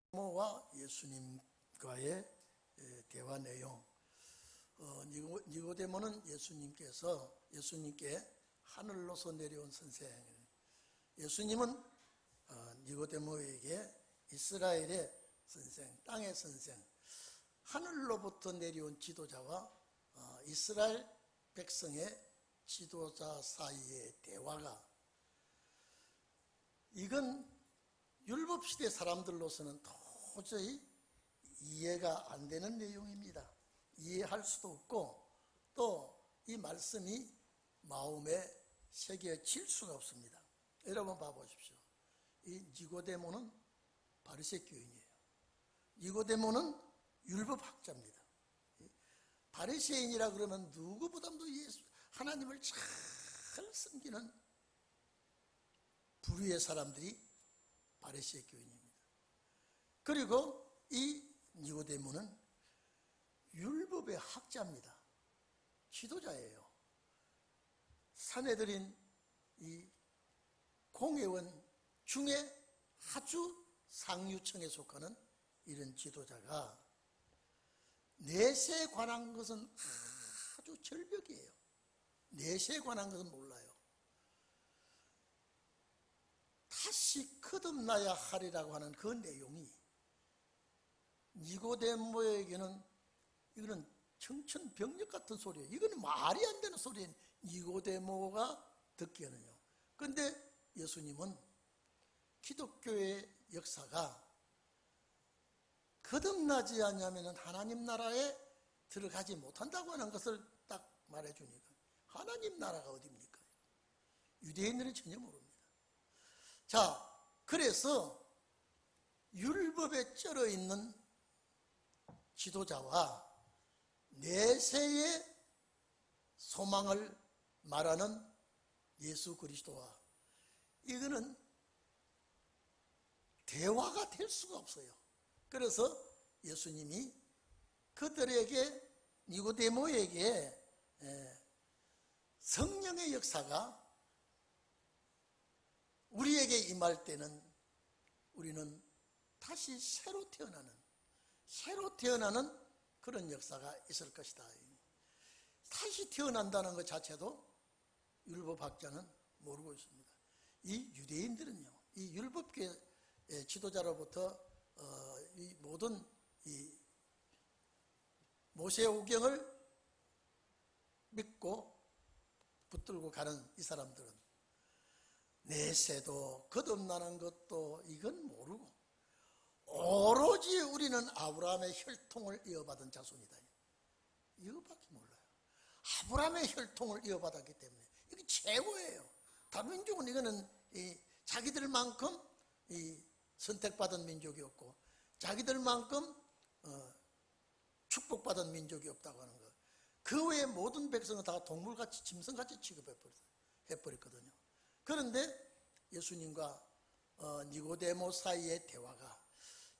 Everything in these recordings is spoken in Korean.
니고데모와 예수님과의 대화 내용. 니고데모는 예수님께 하늘로서 내려온 선생, 예수님은 니고데모에게 이스라엘의 선생, 땅의 선생, 하늘로부터 내려온 지도자와 이스라엘 백성의 지도자 사이의 대화가, 이건 율법시대 사람들로서는 도저히 이해가 안 되는 내용입니다. 이해할 수도 없고 또 이 말씀이 마음에 새겨질 수가 없습니다. 여러분 봐보십시오. 이 니고데모는 바리새 교인이에요. 니고데모는 율법학자입니다. 바리새인이라 그러면 누구보다도 하나님을 잘 섬기는 부류의 사람들이 바리새 교인입니다. 그리고 이 니고데모는 율법의 학자입니다. 지도자예요. 사내들인 이 공회원 중에 아주 상류층에 속하는 이런 지도자가 내세에 관한 것은 아주 절벽이에요. 내세에 관한 것은 몰라요. 다시 거듭나야 하리라고 하는 그 내용이 니고데모에게는 이거는 청천벽력 같은 소리예요. 이거는 말이 안 되는 소리예요. 니고데모가 듣기에는요. 그런데 예수님은 기독교의 역사가 거듭나지 않으면 하나님 나라에 들어가지 못한다고 하는 것을 딱 말해주니까, 하나님 나라가 어디입니까? 유대인들은 전혀 모릅니다. 자, 그래서 율법에 쩔어 있는 지도자와 내세의 소망을 말하는 예수 그리스도와, 이거는 대화가 될 수가 없어요. 그래서 예수님이 그들에게, 니고데모에게 성령의 역사가 우리에게 임할 때는 우리는 다시 새로 태어나는 그런 역사가 있을 것이다. 다시 태어난다는 것 자체도 율법학자는 모르고 있습니다. 이 유대인들은요, 이 율법계 지도자로부터 이 모든 이 모세오경을 믿고 붙들고 가는 이 사람들은 내세도 거듭나는 것도 이건 모르고 오로지 우리는 아브라함의 혈통을 이어받은 자손이다, 이거밖에 몰라요. 아브라함의 혈통을 이어받았기 때문에 이게 최고예요. 다른 민족은 이거는 자기들만큼 선택받은 민족이 없고 자기들만큼 축복받은 민족이 없다고 하는 거. 그 외에 모든 백성은 다 동물같이, 짐승같이 취급해버렸거든요. 그런데 예수님과 니고데모 사이의 대화가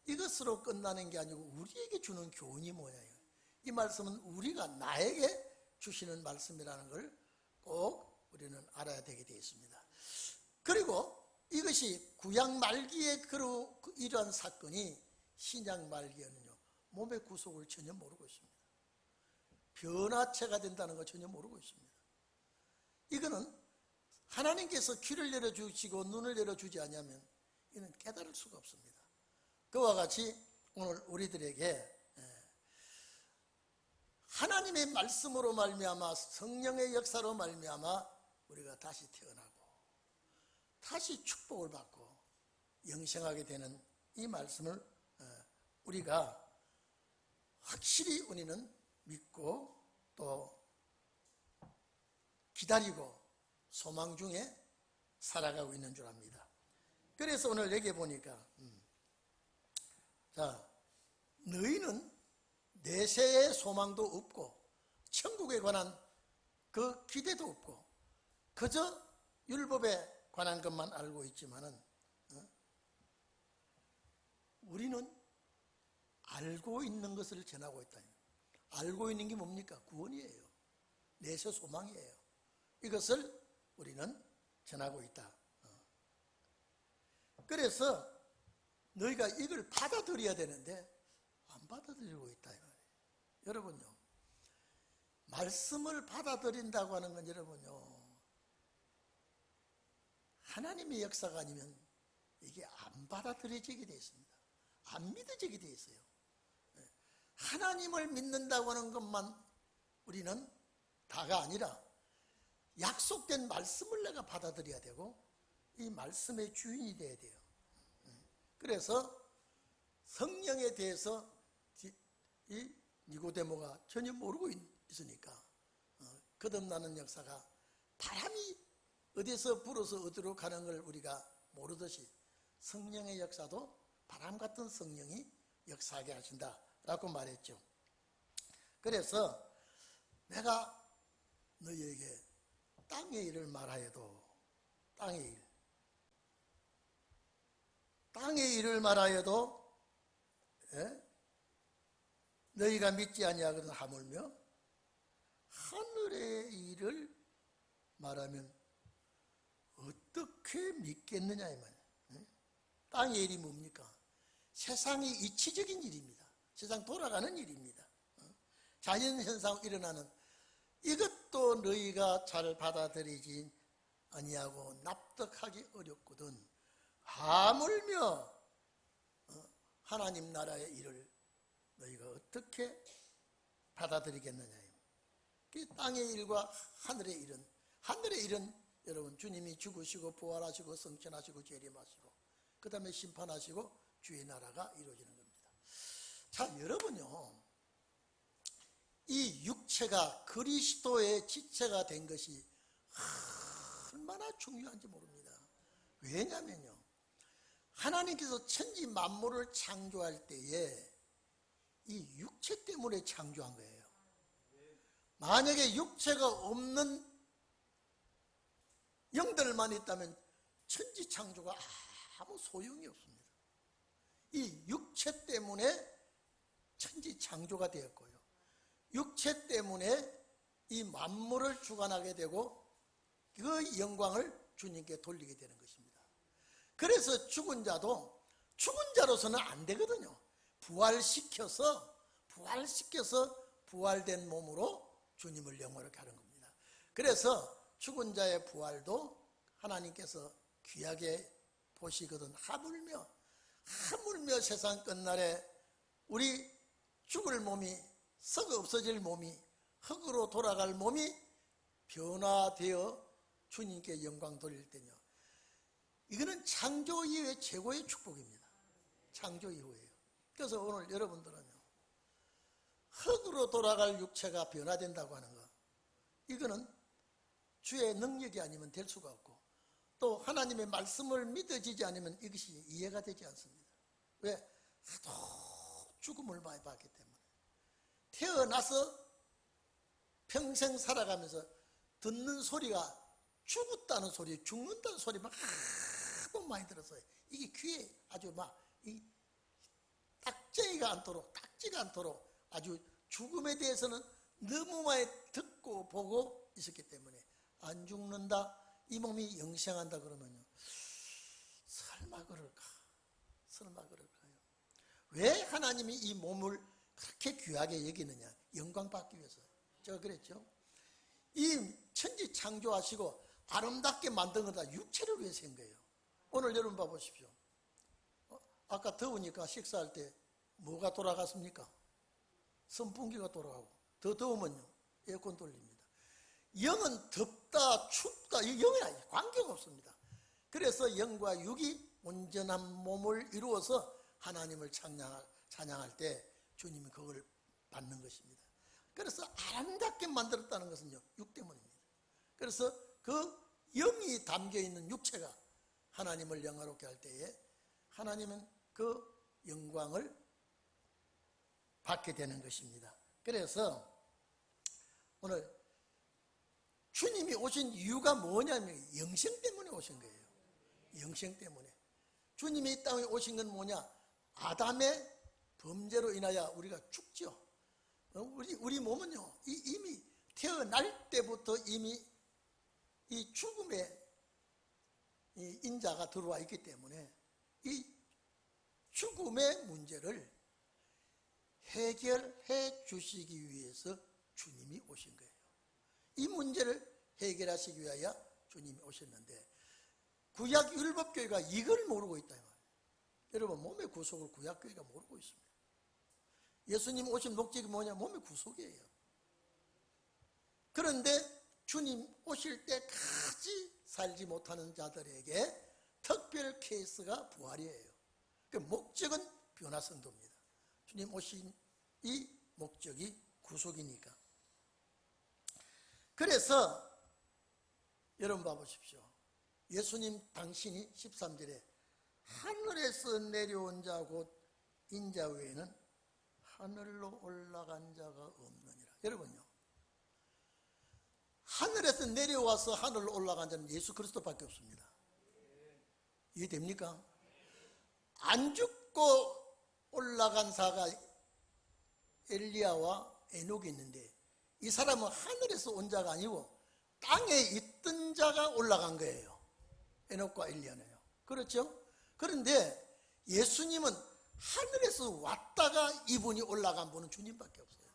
이것으로 끝나는 게 아니고 우리에게 주는 교훈이 뭐냐요. 이 말씀은 우리가 나에게 주시는 말씀이라는 걸 꼭 우리는 알아야 되게 되어 있습니다. 그리고 이것이 구약 말기에 이러한 사건이 신약 말기에는요, 몸의 구속을 전혀 모르고 있습니다. 변화체가 된다는 걸 전혀 모르고 있습니다. 이거는 하나님께서 귀를 열어주시고 눈을 열어주지 않으면 이는 깨달을 수가 없습니다. 그와 같이 오늘 우리들에게 하나님의 말씀으로 말미암아, 성령의 역사로 말미암아 우리가 다시 태어나고 다시 축복을 받고 영생하게 되는 이 말씀을 우리가 확실히 우리는 믿고 또 기다리고 소망 중에 살아가고 있는 줄 압니다. 그래서 오늘 여기 보니까 자, 너희는 내세의 소망도 없고 천국에 관한 그 기대도 없고 그저 율법에 관한 것만 알고 있지만은 우리는 알고 있는 것을 전하고 있다. 알고 있는 게 뭡니까? 구원이에요. 내세 소망이에요. 이것을 우리는 전하고 있다. 그래서 너희가 이걸 받아들여야 되는데 안 받아들이고 있다 이 말이에요. 여러분요, 말씀을 받아들인다고 하는 건 여러분요, 하나님의 역사가 아니면 이게 안 받아들여지게 되어 있습니다. 안 믿어지게 되어 있어요. 하나님을 믿는다고 하는 것만 우리는 다가 아니라 약속된 말씀을 내가 받아들여야 되고 이 말씀의 주인이 되어야 돼요. 그래서 성령에 대해서 이 니고데모가 전혀 모르고 있으니까 거듭나는 역사가 바람이 어디서 불어서 어디로 가는 걸 우리가 모르듯이 성령의 역사도 바람 같은 성령이 역사하게 하신다라고 말했죠. 그래서 내가 너희에게 땅의 일을 말하여도 땅의 일을 말하여도 너희가 믿지 아니하거든 하물며 하늘의 일을 말하면 어떻게 믿겠느냐 이 말이에요. 땅의 일이 뭡니까? 세상이 이치적인 일입니다. 세상 돌아가는 일입니다. 자연현상 일어나는 이것도 너희가 잘 받아들이지 아니하고 납득하기 어렵거든 하물며 하나님 나라의 일을 너희가 어떻게 받아들이겠느냐. 땅의 일과 하늘의 일은 여러분 주님이 죽으시고 부활하시고 성천하시고 재림하시고 그 다음에 심판하시고 주의 나라가 이루어지는 겁니다. 자, 여러분요, 이 육체가 그리스도의 지체가 된 것이 얼마나 중요한지 모릅니다. 왜냐면요, 하나님께서 천지 만물을 창조할 때에 이 육체 때문에 창조한 거예요. 만약에 육체가 없는 영들만 있다면 천지 창조가 아무 소용이 없습니다. 이 육체 때문에 천지 창조가 되었고요, 육체 때문에 이 만물을 주관하게 되고 그 영광을 주님께 돌리게 되는 것입니다. 그래서 죽은 자도 죽은 자로서는 안 되거든요. 부활시켜서 부활된 몸으로 주님을 영원하게 하는 겁니다. 그래서 죽은 자의 부활도 하나님께서 귀하게 보시거든 하물며 세상 끝날에 우리 죽을 몸이 썩어 없어질 몸이 흙으로 돌아갈 몸이 변화되어 주님께 영광 돌릴 때요, 이거는 창조 이후의 최고의 축복입니다. 창조 이후에요. 그래서 오늘 여러분들은요, 흙으로 돌아갈 육체가 변화된다고 하는 거, 이거는 주의 능력이 아니면 될 수가 없고 또 하나님의 말씀을 믿어지지 않으면 이것이 이해가 되지 않습니다. 왜? 하도 죽음을 많이 봤기 때문에. 태어나서 평생 살아가면서 듣는 소리가 죽었다는 소리, 죽는다는 소리만 하도 많이 들었어요. 이게 귀에 아주 이 딱지가 않도록 아주 죽음에 대해서는 너무 많이 듣고 보고 있었기 때문에 안 죽는다, 이 몸이 영생한다 그러면요, 설마 그럴까요? 왜 하나님이 이 몸을 그렇게 귀하게 여기느냐? 영광 받기 위해서. 제가 그랬죠. 이 천지 창조하시고 아름답게 만든 건 다 육체를 위해서 한 거예요. 오늘 여러분 봐보십시오. 아까 더우니까 식사할 때 뭐가 돌아갔습니까? 선풍기가 돌아가고, 더 더우면요, 에어컨 돌립니다. 영은 덥다 춥다 이 영이 관계없습니다. 그래서 영과 육이 온전한 몸을 이루어서 하나님을 찬양할 때 주님이 그걸 받는 것입니다. 그래서 아름답게 만들었다는 것은요, 육 때문입니다. 그래서 그 영이 담겨있는 육체가 하나님을 영화롭게 할 때에 하나님은 그 영광을 받게 되는 것입니다. 그래서 오늘 주님이 오신 이유가 뭐냐면 영생 때문에 오신 거예요. 영생 때문에. 주님이 이 땅에 오신 건 뭐냐? 아담의 범죄로 인하여 우리가 죽죠. 우리 몸은요, 이미 태어날 때부터 이미 이 죽음의 이 인자가 들어와 있기 때문에 이 죽음의 문제를 해결해 주시기 위해서 주님이 오신 거예요. 이 문제를 해결하시기 위하여 주님이 오셨는데 구약 율법교회가 이걸 모르고 있다 이 말이에요. 여러분, 몸의 구속을 구약교회가 모르고 있습니다. 예수님 오신 목적이 뭐냐? 몸의 구속이에요. 그런데 주님 오실 때까지 살지 못하는 자들에게 특별 케이스가 부활이에요. 그 목적은 변화성도입니다. 주님 오신 이 목적이 구속이니까. 그래서 여러분 봐보십시오. 예수님 당신이 13절에 하늘에서 내려온 자 곧 인자 외에는 하늘로 올라간 자가 없느니라. 여러분요, 하늘에서 내려와서 하늘로 올라간 자는 예수 그리스도밖에 없습니다. 이해됩니까? 안 죽고 올라간 자가 엘리야와 에녹이 있는데 이 사람은 하늘에서 온 자가 아니고 땅에 있던 자가 올라간 거예요. 에녹과 엘리야는요. 그렇죠? 그런데 예수님은 하늘에서 왔다가 이분이 올라간 분은 주님밖에 없어요.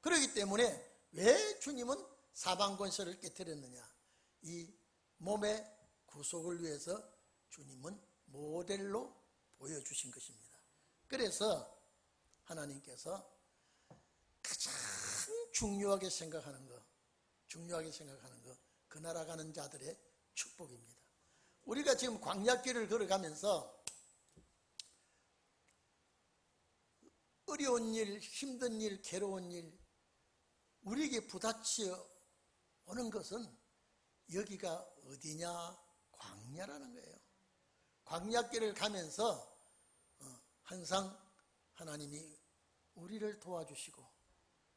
그렇기 때문에 왜 주님은 사방 권세를 깨뜨렸느냐? 이 몸의 구속을 위해서 주님은 모델로 보여주신 것입니다. 그래서 하나님께서 가장 중요하게 생각하는 거, 그 나라 가는 자들의 축복입니다. 우리가 지금 광야길을 걸어가면서 어려운 일, 힘든 일, 괴로운 일, 우리에게 부딪혀 오는 것은 여기가 어디냐? 광야라는 거예요. 광야길을 가면서 항상 하나님이 우리를 도와주시고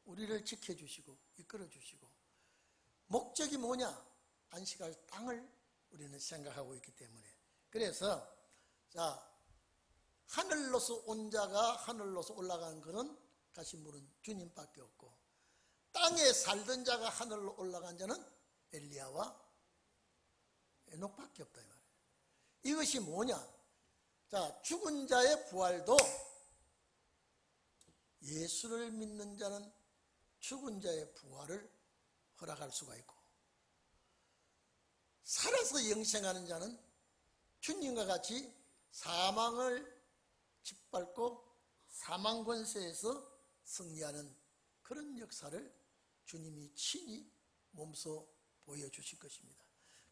우리를 지켜주시고 이끌어주시고, 목적이 뭐냐? 안식할 땅을 우리는 생각하고 있기 때문에. 그래서 자, 하늘로서 온 자가 하늘로서 올라간 것은 가신 분은 주님밖에 없고, 땅에 살던 자가 하늘로 올라간 자는 엘리야와 에녹밖에 없다 이 말이에요. 이것이 뭐냐? 자, 죽은 자의 부활도 예수를 믿는 자는 죽은 자의 부활을 허락할 수가 있고, 살아서 영생하는 자는 주님과 같이 사망을 짓밟고 사망 권세에서 승리하는 그런 역사를 주님이 친히 몸소 보여주실 것입니다.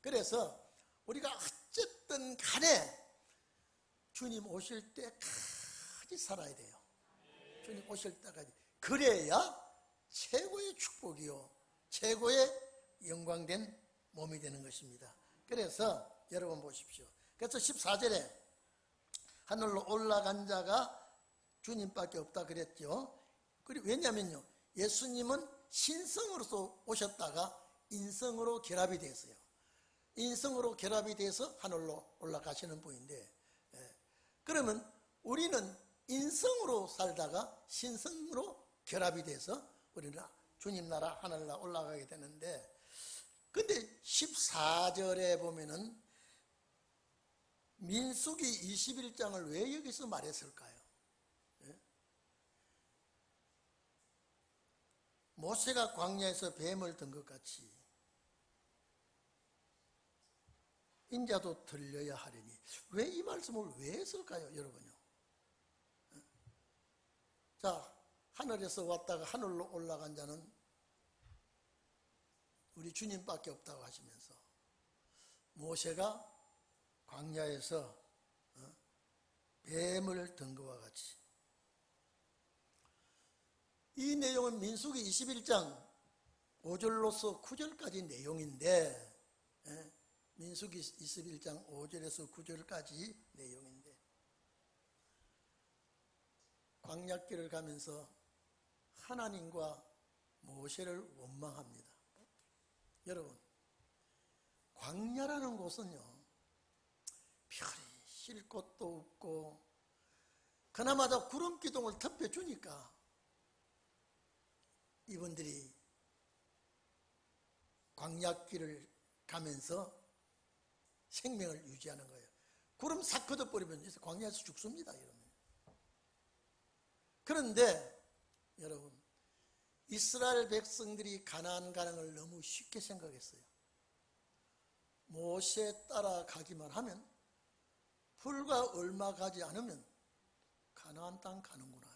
그래서 우리가 어쨌든 간에 주님 오실 때까지 살아야 돼요. 주님 오실 때까지. 그래야 최고의 축복이요, 최고의 영광된 몸이 되는 것입니다. 그래서 여러분 보십시오. 그래서 14절에 하늘로 올라간 자가 주님밖에 없다 그랬죠. 그리고 왜냐면요, 예수님은 신성으로서 오셨다가 인성으로 결합이 됐어요. 인성으로 결합이 돼서 하늘로 올라가시는 분인데, 그러면 우리는 인성으로 살다가 신성으로 결합이 돼서 우리는 주님 나라 하늘나라 올라가게 되는데, 근데 14절에 보면은 민수기 21장을 왜 여기서 말했을까요? 모세가 광야에서 뱀을 든 것 같이 인자도 들려야 하리니, 왜 이 말씀을 왜 했을까요, 여러분요? 자, 하늘에서 왔다가 하늘로 올라간 자는 우리 주님밖에 없다고 하시면서 모세가 광야에서 뱀을 든 것과 같이, 이 내용은 민수기 21장 5절로서 9절까지 내용인데, 민수기 21장 5절에서 9절까지 내용인데, 광야길을 가면서 하나님과 모세를 원망합니다. 여러분, 광야라는 곳은요, 별이 쉴 곳도 없고, 그나마 다 구름 기둥을 덮여주니까 이분들이 광야길을 가면서 생명을 유지하는 거예요. 구름 싹 걷어버리면 이제 광야에서 죽습니다. 이러면. 그런데 여러분, 이스라엘 백성들이 가나안 가는 걸 너무 쉽게 생각했어요. 모세 따라가기만 하면, 불과 얼마 가지 않으면 가나안 땅 가는구나,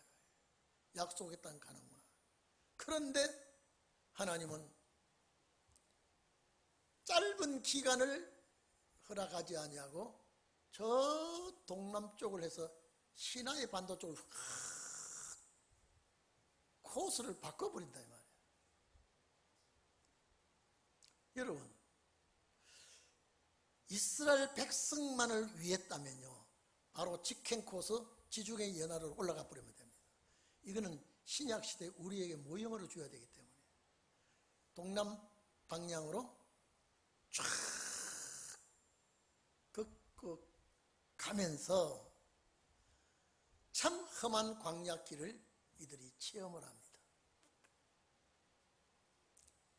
약속의 땅 가는구나. 그런데 하나님은 짧은 기간을 허락하지 아니하고 저 동남쪽을 해서 시나이 반도 쪽을 코스를 바꿔버린다 이 말이에요. 여러분, 이스라엘 백성만을 위했다면요, 바로 직행 코스 지중해 연하로 올라가 버리면 됩니다. 이거는 신약시대 우리에게 모형으로 줘야 되기 때문에 동남 방향으로 쫙 가면서 참 험한 광야길을 이들이 체험을 합니다.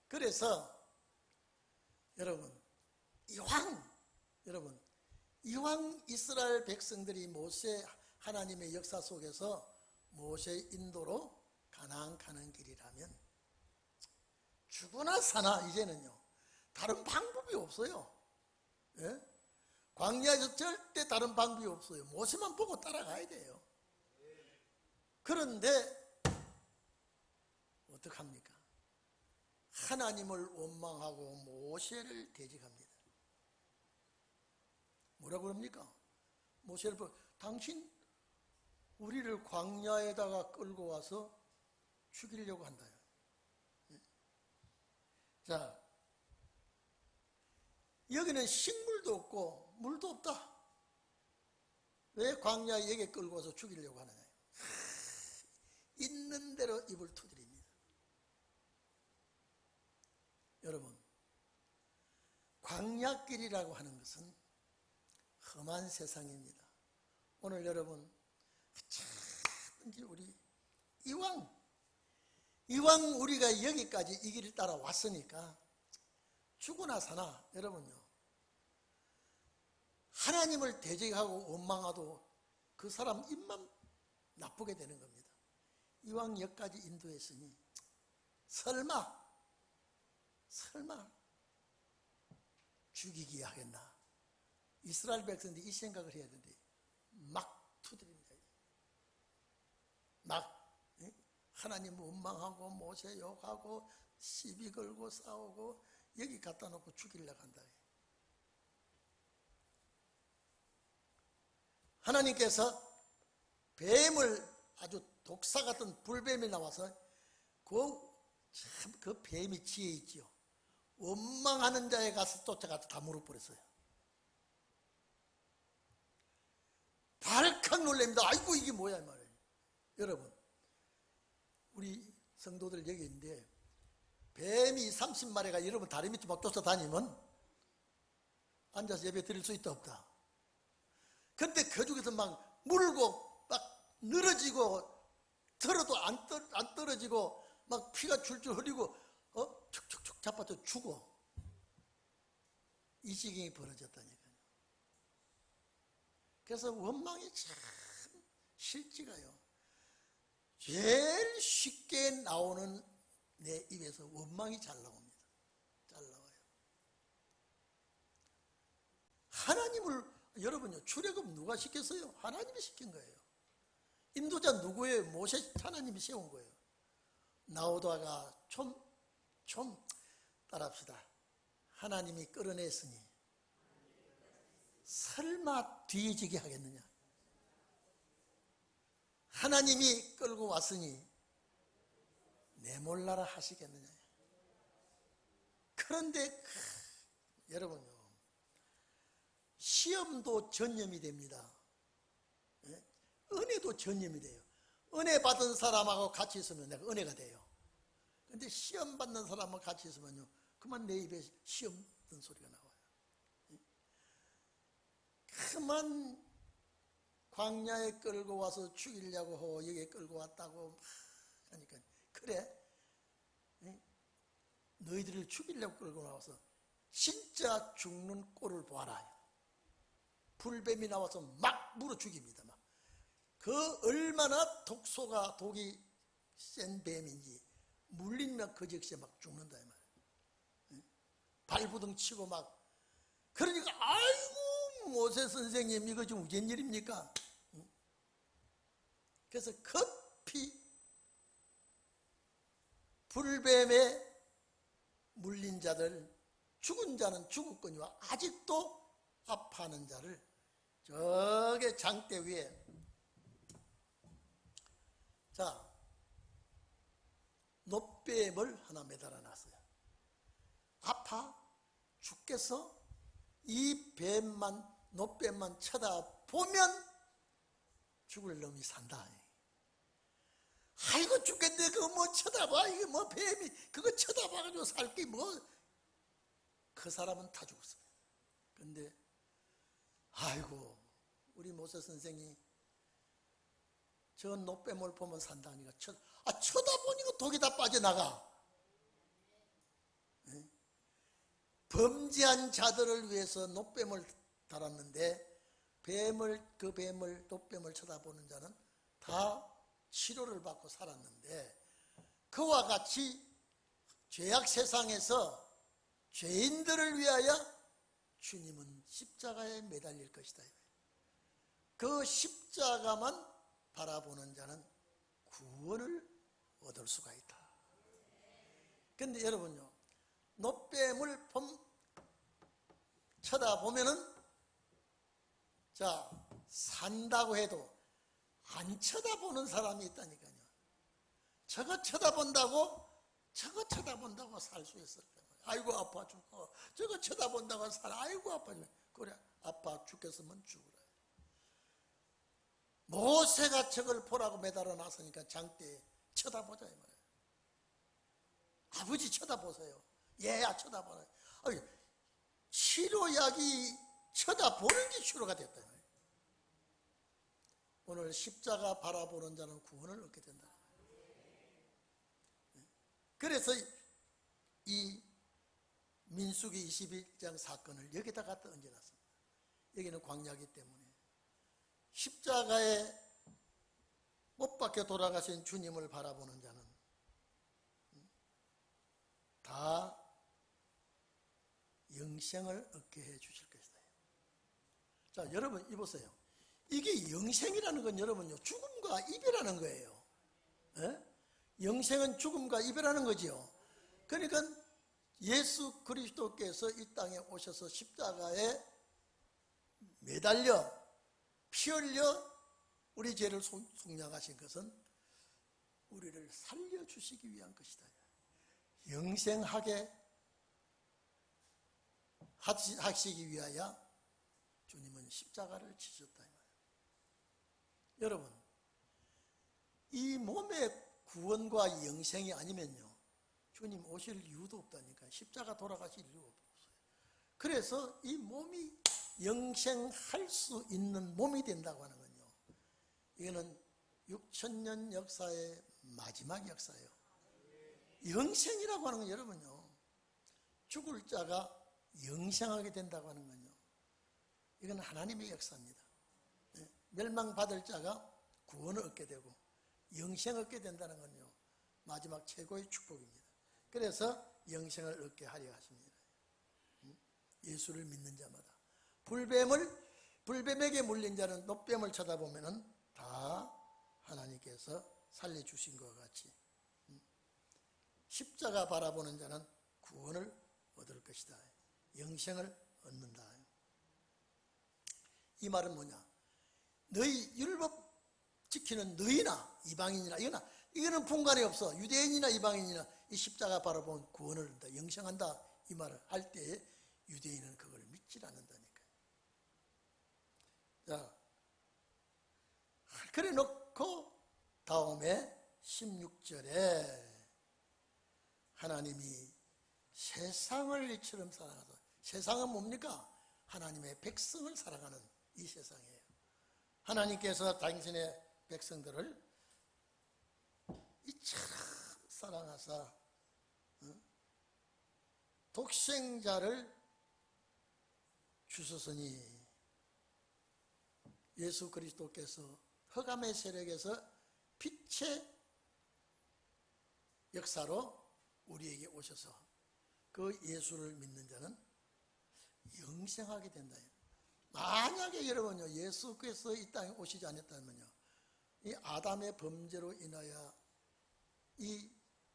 그래서 여러분, 이왕 이스라엘 백성들이 모세 하나님의 역사 속에서 모세 인도로 가나안 가는 길이라면 죽으나 사나 이제는요 다른 방법이 없어요. 예? 광야에서 절대 다른 방법이 없어요. 모세만 보고 따라가야 돼요. 그런데 어떡합니까? 하나님을 원망하고 모세를 대적합니다. 뭐라고 그럽니까? 모세를 보고, 당신 우리를 광야에다가 끌고 와서 죽이려고 한다. 자, 여기는 식물도 없고 물도 없다. 왜 광야에 여기 끌고 와서 죽이려고 하느냐. 있는 대로 입을 두드립니다. 여러분, 광야길이라고 하는 것은 험한 세상입니다. 오늘 여러분, 우리 이왕 우리가 여기까지 이 길을 따라 왔으니까 죽으나 사나 여러분요, 하나님을 대적하고 원망하도 그 사람 입만 나쁘게 되는 겁니다. 이왕 여기까지 인도했으니 설마 죽이기 하겠나. 이스라엘 백성들이 이 생각을 해야 되는데 막 두드립니다. 막 하나님 원망하고 모세 욕하고 시비 걸고 싸우고 여기 갖다 놓고 죽이려고 한다. 하나님께서 뱀을, 아주 독사 같은 불뱀이 나와서 그 뱀이 지혜 있지요. 원망하는 자에 가서 쫓아가서 다 물어버렸어요. 발칵 놀랍니다. 아이고 이게 뭐야 이 말이에요. 여러분, 우리 성도들 여기 있는데 뱀이 30마리가 여러분 다리 밑에 막 쫓아다니면 앉아서 예배 드릴 수 있다 없다. 근데 그 중에서 막 물고 막 늘어지고 들어도 안 떨어지고 막 피가 줄줄 흐리고 축축축 잡아서 죽어. 이 지경이 벌어졌다니까요. 그래서 원망이 참 실지가요, 제일 쉽게 나오는 내 입에서 원망이 잘 나옵니다. 잘 나와요. 하나님을, 여러분요, 출애굽 누가 시켰어요? 하나님이 시킨 거예요. 인도자 누구예요? 모세 하나님이 세운 거예요. 나오다가 좀 따라합시다. 하나님이 끌어냈으니 설마 뒤지게 하겠느냐. 하나님이 끌고 왔으니 내몰라라 하시겠느냐. 그런데 여러분요, 시험도 전염이 됩니다. 은혜도 전염이 돼요. 은혜 받은 사람하고 같이 있으면 내가 은혜가 돼요. 근데 시험 받는 사람하고 같이 있으면요, 그만 내 입에 시험 든 소리가 나와요. 그만 광야에 끌고 와서 죽이려고 하고 여기에 끌고 왔다고 하니까, 그래 너희들을 죽이려고 끌고 나와서 진짜 죽는 꼴을 보아라. 불뱀이 나와서 막 물어 죽입니다. 막. 그 얼마나 독이 센 뱀인지 물리면 그 즉시에 막 죽는다 이 말이에요. 발부둥 치고 막. 그러니까 아이고 모세 선생님 이거 좀 우전 일입니까? 그래서 급히 불뱀에 물린 자들, 죽은 자는 죽었거니와 아직도 아파하는 자를 저게 장대 위에, 자, 놋뱀을 하나 매달아 놨어요. 아파 죽겠어? 이 뱀만, 놋뱀만 쳐다보면 죽을 놈이 산다. 아이고 죽겠네. 그거 뭐 쳐다봐. 이게 뭐 뱀이 그거 쳐다봐가지고 살기 뭐. 그 사람은 다 죽었어요. 근데 아이고 우리 모세 선생이 저 놋뱀을 보면 산다니까 쳐다보니까 독이 다 빠져나가. 네? 범죄한 자들을 위해서 놋뱀을 달았는데 그 뱀을 놋뱀을 쳐다보는 자는 다 치료를 받고 살았는데, 그와 같이 죄악 세상에서 죄인들을 위하여 주님은 십자가에 매달릴 것이다. 그 십자가만 바라보는 자는 구원을 얻을 수가 있다. 그런데 여러분요, 놋뱀을 쳐다보면은 자 산다고 해도 안 쳐다보는 사람이 있다니까요. 저거 쳐다본다고 살 수 있을 거예요. 아이고 아파 죽어. 저거 쳐다본다고 살아. 아이고 아파 죽어. 그래 아파 죽겠으면 죽으라. 모세가 저걸 보라고 매달아 놨으니까 장대에 쳐다보자 이 말이에요. 아버지 쳐다보세요. 얘야 쳐다보라. 치료약이 쳐다보는 게 치료가 됐다. 오늘 십자가 바라보는 자는 구원을 얻게 된다. 그래서 이 민수기 21장 사건을 여기다 갖다 얹어놨습니다. 여기는 광야이기 때문에 십자가에 못 박혀 돌아가신 주님을 바라보는 자는 다 영생을 얻게 해 주실 것이다. 자, 여러분 이보세요. 이게 영생이라는 건 여러분요, 죽음과 이별하는 거예요. 예? 영생은 죽음과 이별하는 거지요. 그러니까 예수 그리스도께서 이 땅에 오셔서 십자가에 매달려 피 흘려 우리 죄를 속량하신 것은 우리를 살려주시기 위한 것이다. 영생하게 하시기 위하여 주님은 십자가를 지셨다. 여러분, 이 몸의 구원과 영생이 아니면요, 주님 오실 이유도 없다니까. 십자가 돌아가실 이유가 없어요. 그래서 이 몸이 영생할 수 있는 몸이 된다고 하는 건요, 이거는 6000년 역사의 마지막 역사예요. 영생이라고 하는 건 여러분요, 죽을 자가 영생하게 된다고 하는 건요, 이건 하나님의 역사입니다. 멸망받을 자가 구원을 얻게 되고 영생을 얻게 된다는 건요, 마지막 최고의 축복입니다. 그래서 영생을 얻게 하려 하십니다. 예수를 믿는 자마다. 불뱀에게 물린 자는 놋뱀을 쳐다보면은 다 하나님께서 살려주신 것과 같이 십자가 바라보는 자는 구원을 얻을 것이다. 영생을 얻는다. 이 말은 뭐냐? 너희 율법 지키는 너희나 이방인이나 이거는 분간이 없어. 유대인이나 이방인이나 이 십자가 바라보면 구원을 얻는다, 영생한다, 이 말을 할 때에 유대인은 그걸 믿질 않는다니까요. 자, 그래 놓고 다음에 16절에 하나님이 세상을 이처럼 사랑하사. 세상은 뭡니까? 하나님의 백성을 사랑하는 이 세상이에요. 하나님께서 당신의 백성들을 이처럼 사랑하사 독생자를 주셨으니 예수 그리스도께서 흑암의 세력에서 빛의 역사로 우리에게 오셔서 그 예수를 믿는 자는 영생하게 된다. 만약에 여러분요, 예수께서 이 땅에 오시지 않았다면요, 이 아담의 범죄로 인하여 이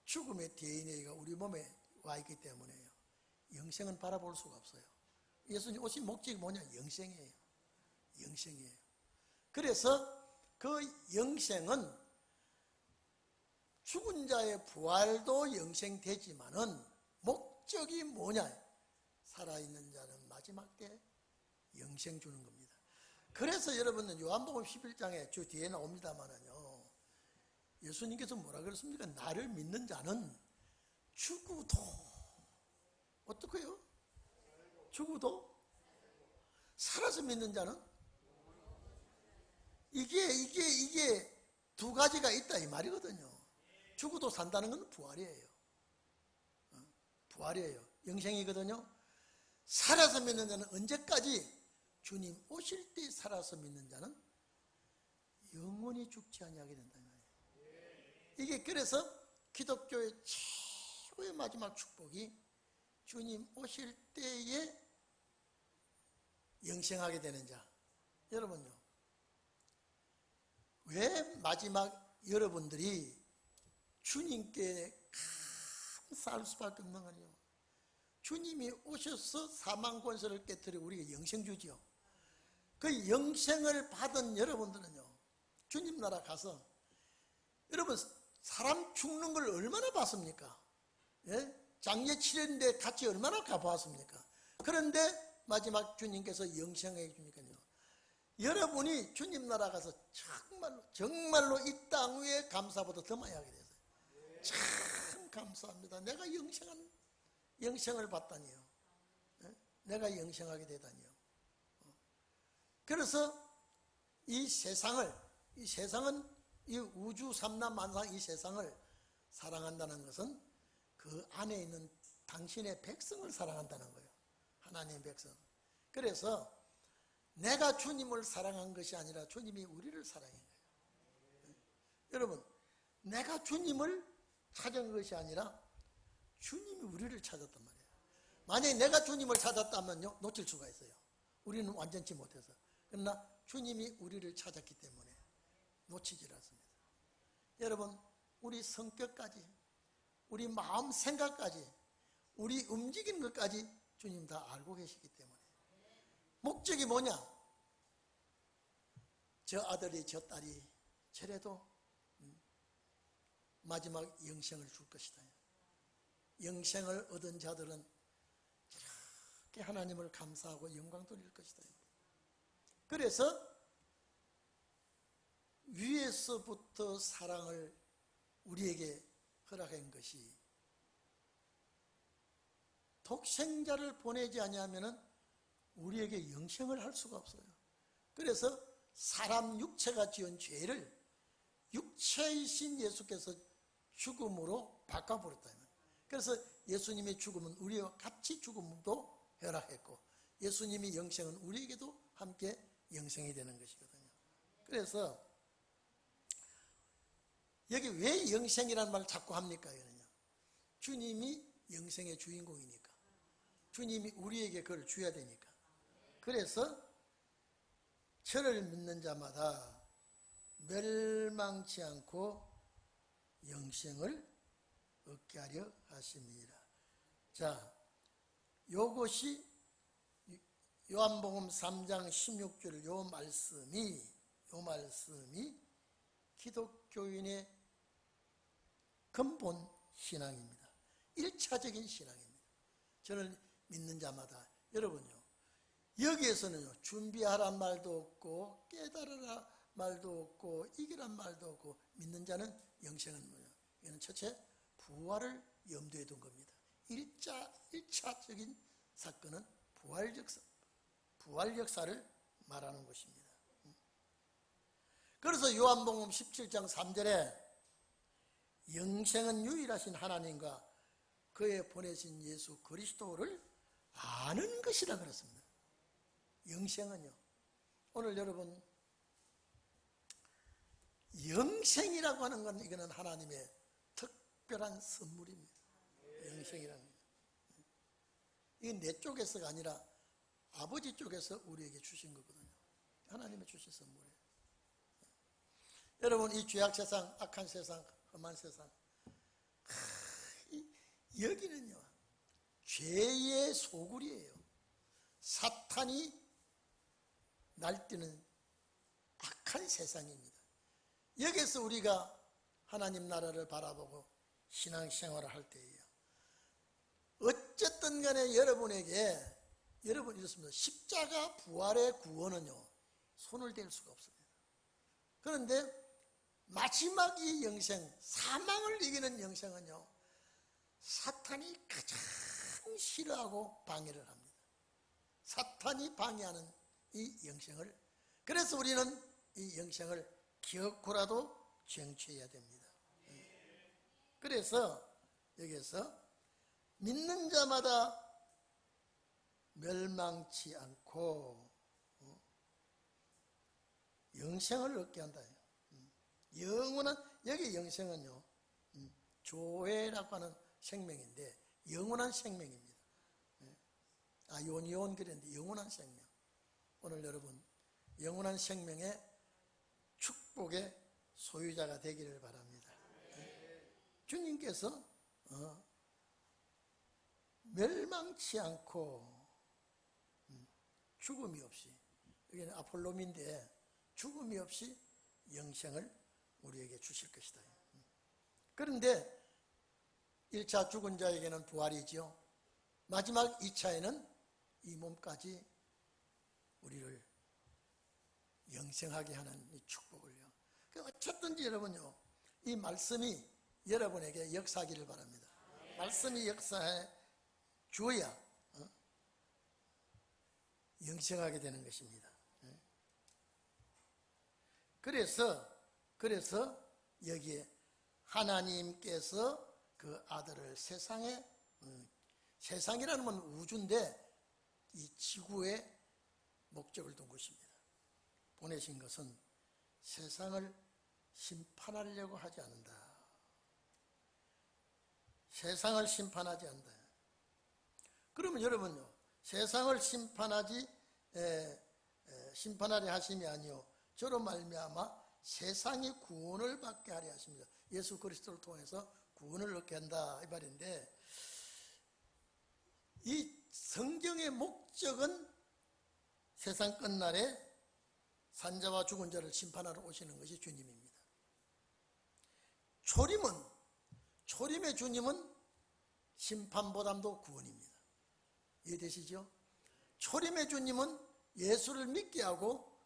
죽음의 DNA가 우리 몸에 와 있기 때문에요, 영생은 바라볼 수가 없어요. 예수님 오신 목적이 뭐냐? 영생이에요. 영생이에요. 그래서 그 영생은 죽은 자의 부활도 영생되지만은 목적이 뭐냐? 살아있는 자는 마지막 때 영생 주는 겁니다. 그래서 여러분은 요한복음 11장에 저 뒤에 나옵니다만은요, 예수님께서 뭐라 그랬습니까? 나를 믿는 자는 죽어도 어떻게요? 죽어도 살아서 믿는 자는 이게 두 가지가 있다 이 말이거든요. 죽어도 산다는 건 부활이에요. 부활이에요. 영생이거든요. 살아서 믿는 자는 언제까지? 주님 오실 때 살아서 믿는 자는 영원히 죽지 아니하게 된다. 이게 그래서 기독교의 최고의 마지막 축복이 주님 오실 때에 영생하게 되는 자. 여러분요, 왜 마지막 여러분들이 주님께 감사할 수밖에 없는 거예요? 주님이 오셔서 사망 권세를 깨뜨리고 우리에게 영생 주지요. 그 영생을 받은 여러분들은요, 주님 나라 가서 여러분 사람 죽는 걸 얼마나 봤습니까? 예? 장례 치르는데 같이 얼마나 가보았습니까? 그런데 마지막 주님께서 영생해 주니까요, 여러분이 주님 나라 가서 정말로 이 땅 위에 감사보다 더 많이 하게 됐어요. 참 감사합니다. 내가 영생을 받다니요. 내가 영생하게 되다니요. 그래서 이 세상은 이 우주 삼라만상 이 세상을 사랑한다는 것은 그 안에 있는 당신의 백성을 사랑한다는 거예요. 하나님의 백성. 그래서 내가 주님을 사랑한 것이 아니라 주님이 우리를 사랑한 거예요. 여러분, 내가 주님을 찾은 것이 아니라 주님이 우리를 찾았단 말이에요. 만약에 내가 주님을 찾았다면요, 놓칠 수가 있어요. 우리는 완전치 못해서. 그러나 주님이 우리를 찾았기 때문에 놓치질 않습니다. 여러분, 우리 성격까지, 우리 마음 생각까지, 우리 움직이는 것까지 주님 다 알고 계시기 때문에. 목적이 뭐냐? 저 아들이 저 딸이 저래도 마지막 영생을 줄 것이다. 영생을 얻은 자들은 이렇게 하나님을 감사하고 영광 돌릴 것이다. 그래서 위에서부터 사랑을 우리에게 허락한 것이 독생자를 보내지 아니하면은 우리에게 영생을 할 수가 없어요. 그래서 사람 육체가 지은 죄를 육체이신 예수께서 죽음으로 바꿔버렸다. 그래서 예수님의 죽음은 우리와 같이 죽음도 허락했고, 예수님이 영생은 우리에게도 함께 영생이 되는 것이거든요. 그래서 여기 왜 영생이라는 말을 자꾸 합니까? 주님이 영생의 주인공이니까, 주님이 우리에게 그걸 줘야 되니까. 그래서 저를 믿는 자마다 멸망치 않고 영생을 얻게 하려 하십니다. 자, 요것이 요한복음 3장 16절 요 말씀이 기독교인의 근본 신앙입니다. 1차적인 신앙입니다. 저를 믿는 자마다. 여러분요, 여기에서는요, 준비하란 말도 없고 깨달으라 말도 없고 이기란 말도 없고, 믿는 자는 영생은 뭐냐? 이거는 첫째 부활을 염두에 둔 겁니다. 1차적인 사건은 부활 역사를 말하는 것입니다. 그래서 요한복음 17장 3절에 영생은 유일하신 하나님과 그의 보내신 예수 그리스도를 아는 것이라 그랬습니다. 영생은요, 오늘 여러분 영생이라고 하는 건 이거는 하나님의 특별한 선물입니다. 영생이라는 거. 이건 내 쪽에서가 아니라 아버지 쪽에서 우리에게 주신 거거든요. 하나님의 주신 선물이에요. 여러분, 이 죄악 세상, 악한 세상, 험한 세상, 여기는요 죄의 소굴이에요. 사탄이 날뛰는 악한 세상입니다. 여기서 우리가 하나님 나라를 바라보고 신앙생활을 할 때에요, 어쨌든 간에 여러분에게, 여러분 이렇습니다. 십자가 부활의 구원은요 손을 댈 수가 없습니다. 그런데 마지막 이 영생, 사망을 이기는 영생은요 사탄이 가장 싫어하고 방해를 합니다. 사탄이 방해하는 이 영생을, 그래서 우리는 이 영생을 기어코라도 쟁취해야 됩니다. 그래서 여기서 믿는 자마다 멸망치 않고 영생을 얻게 한다. 영원한, 여기 영생은요 조회라고 하는 생명인데 영원한 생명입니다. 요원 그랬는데 영원한 생명. 오늘 여러분 영원한 생명의 축복의 소유자가 되기를 바랍니다. 주님께서 멸망치 않고 죽음이 없이, 여기는 아폴로미인데 죽음이 없이 영생을 우리에게 주실 것이다. 그런데 1차 죽은 자에게는 부활이죠. 마지막 2차에는 이 몸까지 우리를 영생하게 하는 이 축복을요. 어쨌든지 여러분요, 이 말씀이 여러분에게 역사하기를 바랍니다. 말씀이 역사해 주어야 영생하게 되는 것입니다. 그래서 여기에 하나님께서 그 아들을 세상에, 세상이라는 건 우주인데 이 지구에 목적을 둔 것입니다. 보내신 것은 세상을 심판하려고 하지 않는다. 세상을 심판하지 않는다. 그러면 여러분요, 세상을 심판하려 하심이 아니요 저로 말미암아 세상이 구원을 받게 하려 하십니다. 예수 그리스도를 통해서 구원을 얻게 한다 이 말인데, 이 성경의 목적은 세상 끝날에 산자와 죽은 자를 심판하러 오시는 것이 주님입니다. 초림의 주님은 심판보담도 구원입니다. 이해되시죠? 초림의 주님은 예수를 믿게 하고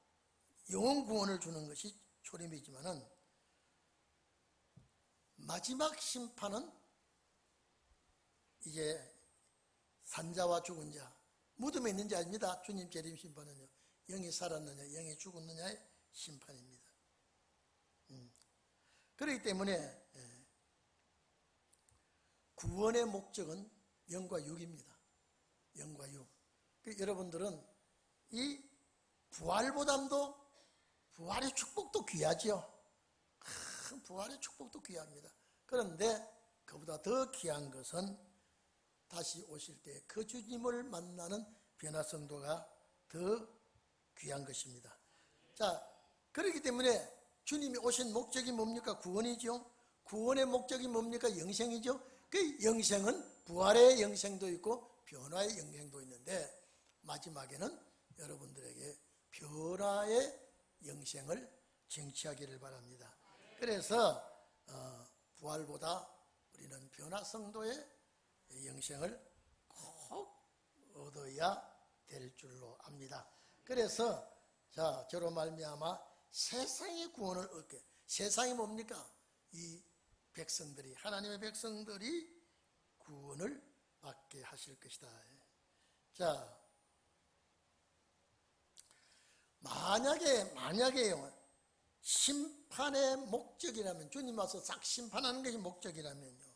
영원 구원을 주는 것이 초림이지만은 마지막 심판은 이제 산자와 죽은 자, 무덤에 있는 자입니다. 주님 재림 심판은요, 영이 살았느냐 영이 죽었느냐의 심판입니다. 그렇기 때문에 구원의 목적은 영과 육입니다. 영과 육. 여러분들은 이 부활보담도, 부활의 축복도 귀하죠. 부활의 축복도 귀합니다. 그런데 그보다 더 귀한 것은 다시 오실 때 그 주님을 만나는 변화성도가 더 귀한 것입니다. 자, 그렇기 때문에 주님이 오신 목적이 뭡니까? 구원이죠. 구원의 목적이 뭡니까? 영생이죠. 그 영생은 부활의 영생도 있고 변화의 영생도 있는데, 마지막에는 여러분들에게 변화의 영생을 쟁취하기를 바랍니다. 그래서 부활보다 우리는 변화성도의 영생을 꼭 얻어야 될 줄로 압니다. 그래서 저로 말미암아 세상의 구원을 얻게, 세상이 뭡니까? 이 백성들이, 하나님의 백성들이 구원을 받게 하실 것이다. 자, 만약에요, 심판의 목적이라면, 주님 와서 싹 심판하는 것이 목적이라면요,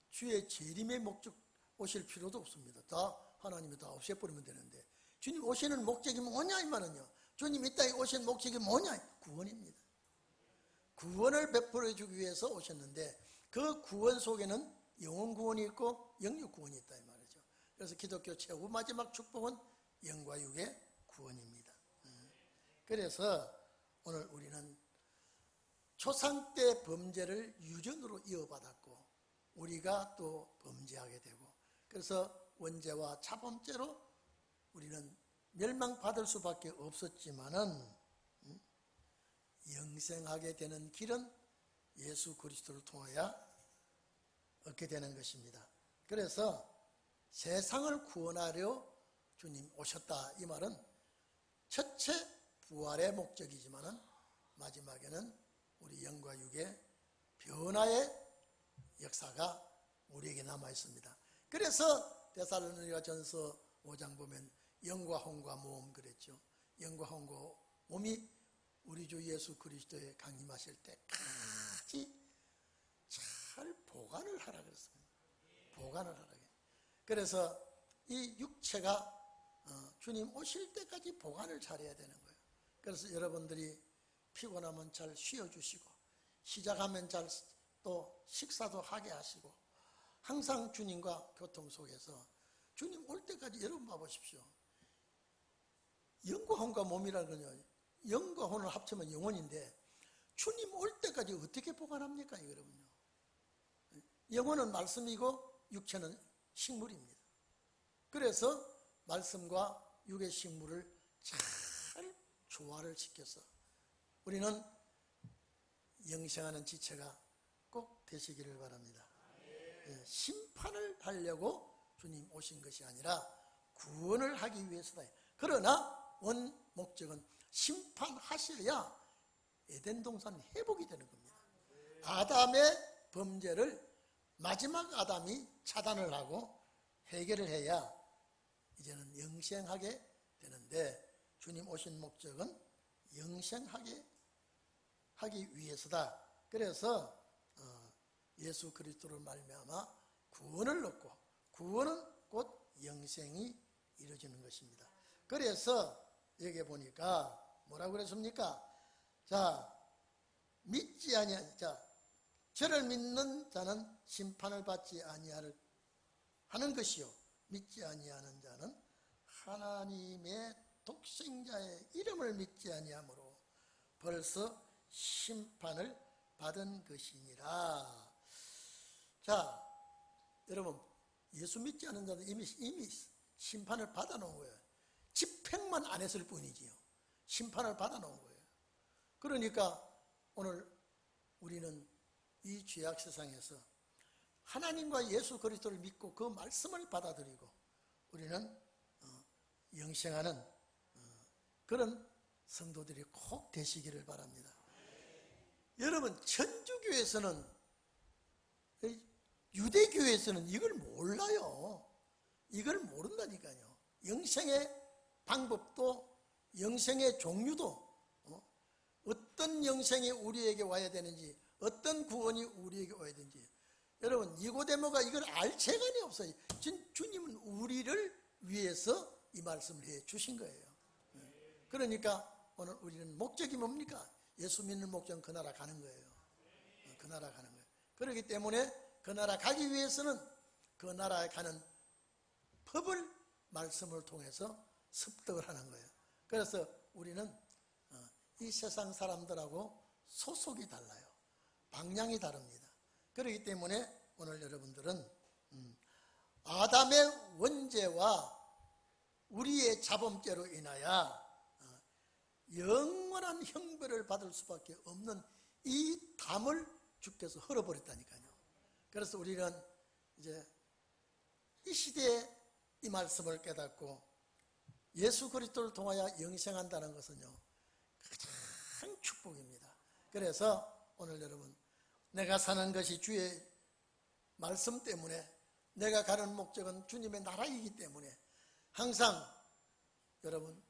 주의 재림의 목적 오실 필요도 없습니다. 다 하나님이 다 없애버리면 되는데, 주님 오시는 목적이 뭐냐 이 말은요, 주님 이 땅에 오신 목적이 뭐냐? 구원입니다. 구원을 베풀어 주기 위해서 오셨는데 그 구원 속에는 영혼 구원이 있고 영육 구원이 있다 이 말이죠. 그래서 기독교 최후 마지막 축복은 영과 육의 구원입니다. 그래서 오늘 우리는 조상 때 범죄를 유전으로 이어받았고 우리가 또 범죄하게 되고 그래서 원죄와 자범죄로 우리는 멸망받을 수밖에 없었지만은 영생하게 되는 길은 예수 그리스도를 통하여 얻게 되는 것입니다. 그래서 세상을 구원하려 주님 오셨다 이 말은 첫째 부활의 목적이지만은 마지막에는 우리 영과 육의 변화의 역사가 우리에게 남아 있습니다. 그래서 데살로니가전서 5장 보면 영과 혼과 몸 그랬죠. 영과 혼과 몸이 우리 주 예수 그리스도에 강림하실 때까지 잘 보관을 하라 그랬습니다. 보관을 하라. 그래서 이 육체가 주님 오실 때까지 보관을 잘해야 되는 거예요. 그래서 여러분들이 피곤하면 잘 쉬어주시고 시작하면 잘 또 식사도 하게 하시고 항상 주님과 교통 속에서 주님 올 때까지 여러분 봐보십시오. 영과 혼과 몸이라는 건요, 영과 혼을 합치면 영혼인데 주님 올 때까지 어떻게 보관합니까 여러분요? 영혼은 말씀이고 육체는 식물입니다. 그래서 말씀과 육의 식물을 잘 조화를 시켜서 우리는 영생하는 지체가 꼭 되시기를 바랍니다. 심판을 하려고 주님 오신 것이 아니라 구원을 하기 위해서다. 그러나 원 목적은 심판하셔야 에덴 동산 회복이 되는 겁니다. 아담의 범죄를 마지막 아담이 차단을 하고 해결을 해야 이제는 영생하게 되는데 주님 오신 목적은 영생하게 하기 위해서다. 그래서 예수 그리스도를 말미암아 구원을 얻고 구원은 곧 영생이 이루어지는 것입니다. 그래서 여기 보니까 뭐라고 그랬습니까? 자, 믿지 아니하 저를 믿는 자는 심판을 받지 아니하는 것이요 믿지 아니하는 자는 하나님의 독생자의 이름을 믿지 아니하므로 벌써 심판을 받은 것이니라. 자, 여러분 예수 믿지 않는 자는 이미 심판을 받아놓은 거예요. 집행만 안 했을 뿐이지요. 심판을 받아놓은 거예요. 그러니까 오늘 우리는 이 죄악 세상에서 하나님과 예수 그리스도를 믿고 그 말씀을 받아들이고 우리는 영생하는 그런 성도들이 꼭 되시기를 바랍니다. 여러분 천주교에서는 유대교에서는 이걸 몰라요. 이걸 모른다니까요. 영생의 방법도 영생의 종류도 어떤 영생이 우리에게 와야 되는지 어떤 구원이 우리에게 와야 되는지 여러분 니고데모가 이걸 알 재간이 없어요. 주님은 우리를 위해서 이 말씀을 해 주신 거예요. 그러니까 오늘 우리는 목적이 뭡니까? 예수 믿는 목적은 그 나라 가는 거예요. 그 나라 가는 거예요. 그렇기 때문에 그 나라 가기 위해서는 그 나라에 가는 법을 말씀을 통해서 습득을 하는 거예요. 그래서 우리는 이 세상 사람들하고 소속이 달라요. 방향이 다릅니다. 그렇기 때문에 오늘 여러분들은 아담의 원죄와 우리의 자범죄로 인하여 영원한 형벌을 받을 수밖에 없는 이 담을 주께서 헐어버렸다니까요. 그래서 우리는 이제 이 시대에 이 말씀을 깨닫고 예수 그리스도를 통하여 영생한다는 것은요 가장 축복입니다. 그래서 오늘 여러분 내가 사는 것이 주의 말씀 때문에 내가 가는 목적은 주님의 나라이기 때문에 항상 여러분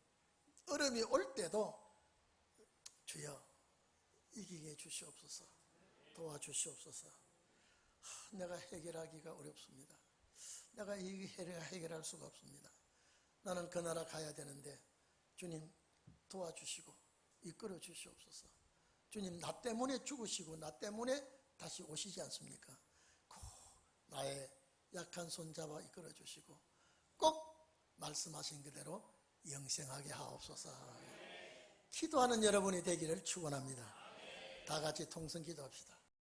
어려움이 올 때도 주여 이기게 해주시옵소서 도와주시옵소서. 내가 해결하기가 어렵습니다. 내가 이 해결할 수가 없습니다. 나는 그 나라 가야 되는데 주님 도와주시고 이끌어 주시옵소서. 주님 나 때문에 죽으시고 나 때문에 다시 오시지 않습니까? 꼭 나의 약한 손 잡아 이끌어 주시고 꼭 말씀하신 그대로 영생하게 하옵소서. 기도하는 여러분이 되기를 축원합니다. 다 같이 통성 기도합시다.